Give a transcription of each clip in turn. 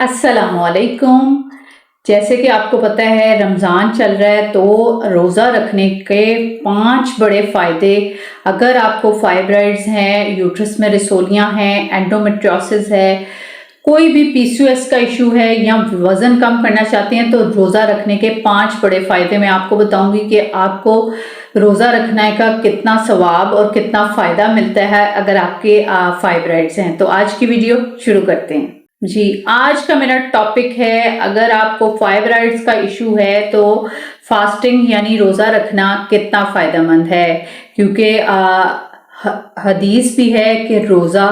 अस्सलामुअलैकुम। जैसे कि आपको पता है रमज़ान चल रहा है तो रोज़ा रखने के 5 बड़े फ़ायदे। अगर आपको फाइब्रॉइड्स हैं, यूट्रस में रसोलियाँ हैं, एंडोमेट्रियोसिस है, कोई भी पीसीओएस का इशू है या वज़न कम करना चाहते हैं तो रोज़ा रखने के 5 बड़े फ़ायदे मैं आपको बताऊंगी कि आपको रोज़ा रखने का कितना सवाब और कितना फ़ायदा मिलता है अगर आपके फाइब्रॉइड्स हैं। तो आज की वीडियो शुरू करते हैं। जी, आज का मेरा टॉपिक है, अगर आपको फाइब्रॉइड्स का इशू है तो फास्टिंग यानी रोज़ा रखना कितना फ़ायदेमंद है। क्योंकि हदीस भी है कि रोज़ा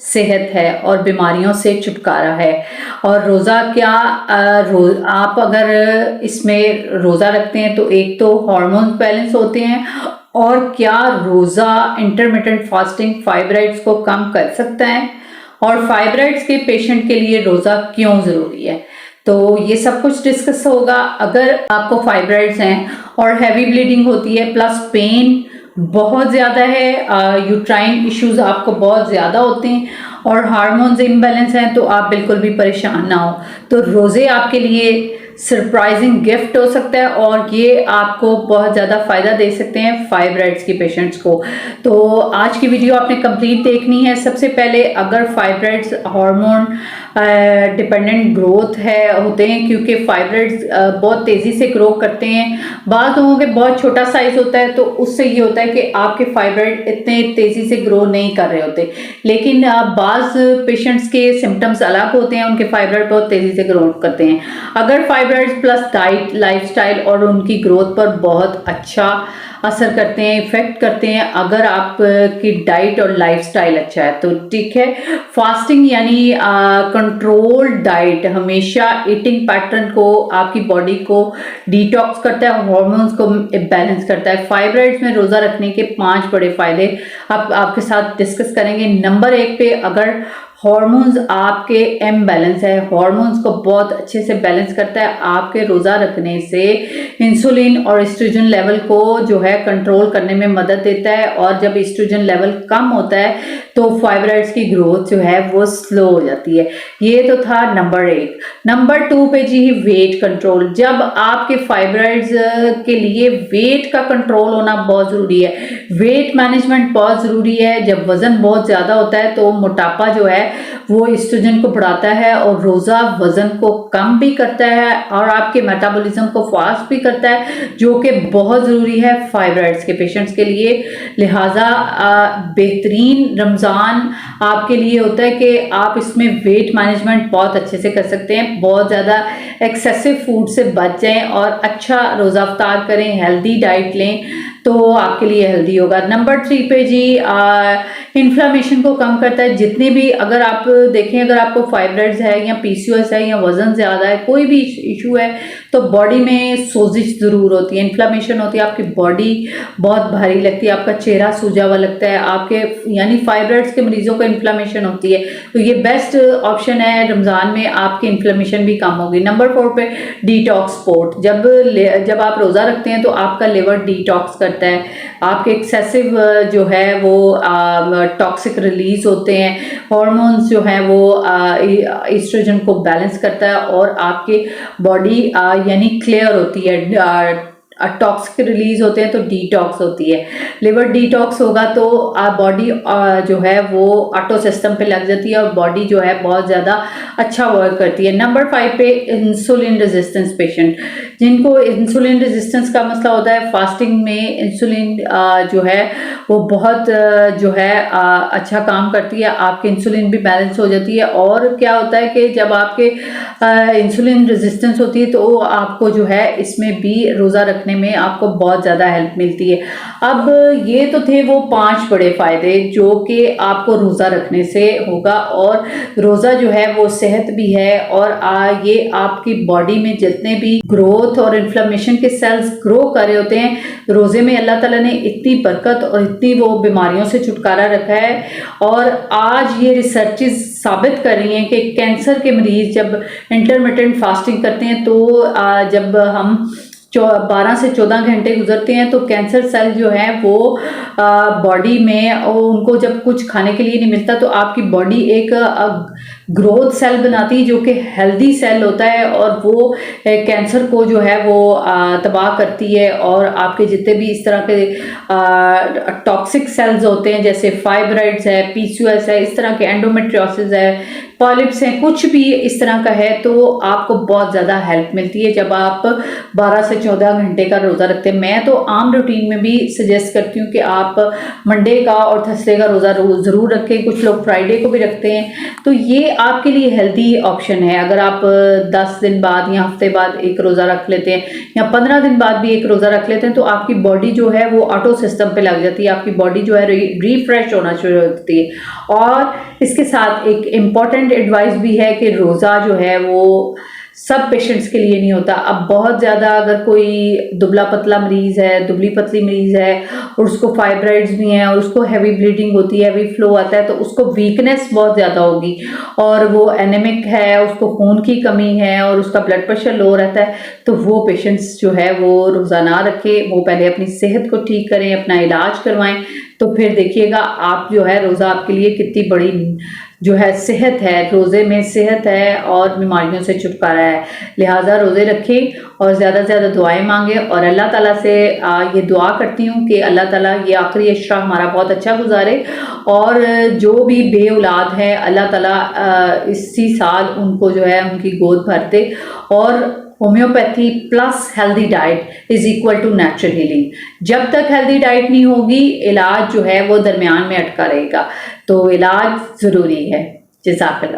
सेहत है और बीमारियों से छुटकारा है। और रोज़ा क्या आप अगर इसमें रोज़ा रखते हैं तो एक तो हार्मोन बैलेंस होते हैं, और क्या रोज़ा इंटरमिटेंट फास्टिंग फाइब्रॉइड्स को कम कर सकता है, और फाइब्रॉइड्स के पेशेंट के लिए रोज़ा क्यों ज़रूरी है। तो ये सब कुछ डिस्कस होगा। अगर आपको फाइब्रॉइड्स हैं और हैवी ब्लीडिंग होती है प्लस पेन बहुत ज़्यादा है, यूट्राइन इश्यूज आपको बहुत ज़्यादा होते हैं और हार्मोन्स इम्बैलेंस हैं, तो आप बिल्कुल भी परेशान ना हो। तो रोज़े आपके लिए सरप्राइजिंग गिफ्ट हो सकता है और ये आपको बहुत ज़्यादा फ़ायदा दे सकते हैं फाइब्रॉइड्स के पेशेंट्स को। तो आज की वीडियो आपने कंप्लीट देखनी है। सबसे पहले, अगर फाइब्रॉइड्स हार्मोन डिपेंडेंट ग्रोथ है होते हैं, क्योंकि फाइब्रॉइड्स बहुत तेज़ी से ग्रो करते हैं। बात लोगों के बहुत छोटा साइज होता है तो उससे ये होता है कि आपके फाइब्रॉइड इतने तेज़ी से ग्रो नहीं कर रहे होते, लेकिन बाज़ पेशेंट्स के सिम्टम्स अलग होते हैं, उनके फाइब्रॉइड बहुत तेज़ी से ग्रो करते हैं। अगर फाइब्रॉइड्स प्लस डाइट, लाइफस्टाइल और उनकी ग्रोथ पर बहुत अच्छा असर करते हैं, इफेक्ट करते हैं। अगर आपकी डाइट और लाइफस्टाइल अच्छा है तो ठीक है। फास्टिंग यानी कंट्रोल डाइट हमेशा ईटिंग पैटर्न को, आपकी बॉडी को डिटॉक्स करता है, हार्मोन्स को बैलेंस करता है। फाइब्रॉइड्स में रोज़ा रखने के 5 बड़े फायदे आपके साथ डिस्कस करेंगे। नंबर 1 पे, अगर हार्मोन्स आपके इम्बैलेंस है, हार्मोन्स को बहुत अच्छे से बैलेंस करता है। आपके रोज़ा रखने से इंसुलिन और एस्ट्रोजन लेवल को जो है कंट्रोल करने में मदद देता है, और जब एस्ट्रोजन लेवल कम होता है तो फाइब्रॉइड्स की ग्रोथ जो है वो स्लो हो जाती है। ये तो था नंबर 1। नंबर 2 पे जी, वेट कंट्रोल। जब आपके फाइब्रॉइड्स के लिए वेट का कंट्रोल होना बहुत ज़रूरी है, वेट मैनेजमेंट बहुत ज़रूरी है। जब वज़न बहुत ज़्यादा होता है तो मोटापा जो है वो एस्ट्रोजन को बढ़ाता है, और रोज़ा वज़न को कम भी करता है और आपके मेटाबॉलिज्म को फास्ट भी करता है, जो कि बहुत ज़रूरी है फाइब्रॉइड्स के पेशेंट्स के लिए। लिहाजा बेहतरीन रमज़ान आपके लिए होता है कि आप इसमें वेट मैनेजमेंट बहुत अच्छे से कर सकते हैं। बहुत ज़्यादा एक्सेसिव फूड से बच जाएं और अच्छा रोज़ा अफ्तार करें, हेल्दी डाइट लें तो आपके लिए हेल्दी होगा। नंबर 3 पे जी, इन्फ्लामेशन को कम करता है। जितने भी, अगर आप देखें, अगर आपको फाइब्रॉइड्स है या पीसीओएस है या वज़न ज़्यादा है, कोई भी इशू है, तो बॉडी में सोजिश ज़रूर होती है, इन्फ्लामेशन होती है, आपकी बॉडी बहुत भारी लगती है, आपका चेहरा सूजा हुआ लगता है, आपके यानी फाइब्रॉइड्स के मरीजों को इन्फ्लामेशन होती है। तो ये बेस्ट ऑप्शन है, रमज़ान में आपकी इन्फ्लामेशन भी कम होगी। नंबर 4 पे, डिटॉक्स स्पोर्ट। जब आप रोज़ा रखते हैं तो आपका लिवर डिटॉक्स करता है, आपके एक्सेसिव जो है वो टॉक्सिक रिलीज होते हैं, हार्मोन्स जो हैं वो एस्ट्रोजन को बैलेंस करता है, और आपकी बॉडी यानी क्लियर होती है। टॉक्सिक रिलीज होते हैं तो डिटॉक्स होती है। लिवर डिटॉक्स होगा तो बॉडी जो है वो ऑटो सिस्टम पे लग जाती है और बॉडी जो है बहुत ज़्यादा अच्छा वर्क करती है। नंबर 5 पे, इंसुलिन रेजिस्टेंस पेशेंट, जिनको इंसुलिन रेजिस्टेंस का मसला होता है, फास्टिंग में इंसुलिन जो है वो बहुत जो है अच्छा काम करती है, आपके इंसुलिन भी बैलेंस हो जाती है। और क्या होता है कि जब आपके इंसुलिन रेजिस्टेंस होती है तो आपको जो है इसमें भी रोज़ा रखने में आपको बहुत ज़्यादा हेल्प मिलती है। अब ये तो थे वो 5 बड़े फ़ायदे जो कि आपको रोज़ा रखने से होगा, और रोज़ा जो है वो सेहत भी है, और ये आपकी बॉडी में जितने भी ग्रोथ और इन्फ्लेमेशन के सेल्स ग्रो कर रहे होते हैं, रोज़े में अल्लाह ताला ने इतनी बरकत और इतनी वो बीमारियों से छुटकारा रखा है। और आज ये रिसर्चेस साबित कर रही हैं कि कैंसर के मरीज जब इंटरमिटेंट फास्टिंग करते हैं तो जब हम 12 से 14 घंटे गुजरते हैं तो कैंसर सेल जो है वो बॉडी में, उनको जब कुछ खाने के लिए नहीं मिलता तो आपकी बॉडी एक ग्रोथ सेल बनाती है जो कि हेल्दी सेल होता है, और वो कैंसर को जो है वो तबाह करती है। और आपके जितने भी इस तरह के टॉक्सिक सेल्स होते हैं, जैसे फाइब्राइड्स है, पीसीओएस है, इस तरह के एंडोमेट्रियोसिस है, पॉलिप्स हैं, कुछ भी इस तरह का है, तो आपको बहुत ज़्यादा हेल्प मिलती है जब आप 12 से 14 घंटे का रोज़ा रखते हैं। मैं तो आम रूटीन में भी सजेस्ट करती हूँ कि आप मंडे का और थर्सडे का रोज़ा ज़रूर रखें, कुछ लोग फ्राइडे को भी रखते हैं, तो ये आपके लिए हेल्दी ऑप्शन है। अगर आप 10 दिन बाद या हफ्ते बाद एक रोज़ा रख लेते हैं, या 15 दिन बाद भी एक रोज़ा रख लेते हैं, तो आपकी बॉडी जो है वो ऑटो सिस्टम पे लग जाती है, आपकी बॉडी जो है रिफ्रेश होना शुरू होती है। और इसके साथ एक इम्पॉर्टेंट एडवाइस भी है कि रोज़ा जो है वो सब पेशेंट्स के लिए नहीं होता। अब बहुत ज़्यादा अगर कोई दुबला पतला मरीज़ है, दुबली पतली मरीज़ है, और उसको फाइब्राइड्स भी हैं, और उसको हैवी ब्लीडिंग होती है, हैवी फ्लो आता है, तो उसको वीकनेस बहुत ज़्यादा होगी, और वो एनेमिक है, उसको खून की कमी है, और उसका ब्लड प्रेशर लो रहता है, तो वो पेशेंट्स जो है वो रोज़ा ना रखें, वो पहले अपनी सेहत को ठीक करें, अपना इलाज करवाएं, तो फिर देखिएगा आप जो है रोज़ा आपके लिए कितनी बड़ी जो है सेहत है, रोज़े में सेहत है और बीमारियों से छुटकारा है। लिहाजा रोज़े रखें और ज़्यादा से ज़्यादा दुआएं मांगें, और अल्लाह ताला से ये दुआ करती हूँ कि अल्लाह ताला ये आखिरी अशरा हमारा बहुत अच्छा गुजारे, और जो भी बे औलाद हैं अल्लाह ताला इसी साल उनको जो है उनकी गोद भर दे। और homeopathy plus healthy diet is equal to natural healing. जब तक हेल्दी डाइट नहीं होगी, इलाज जो है वो दरमियान में अटका रहेगा, तो इलाज ज़रूरी है। जज़ाकल्लाह।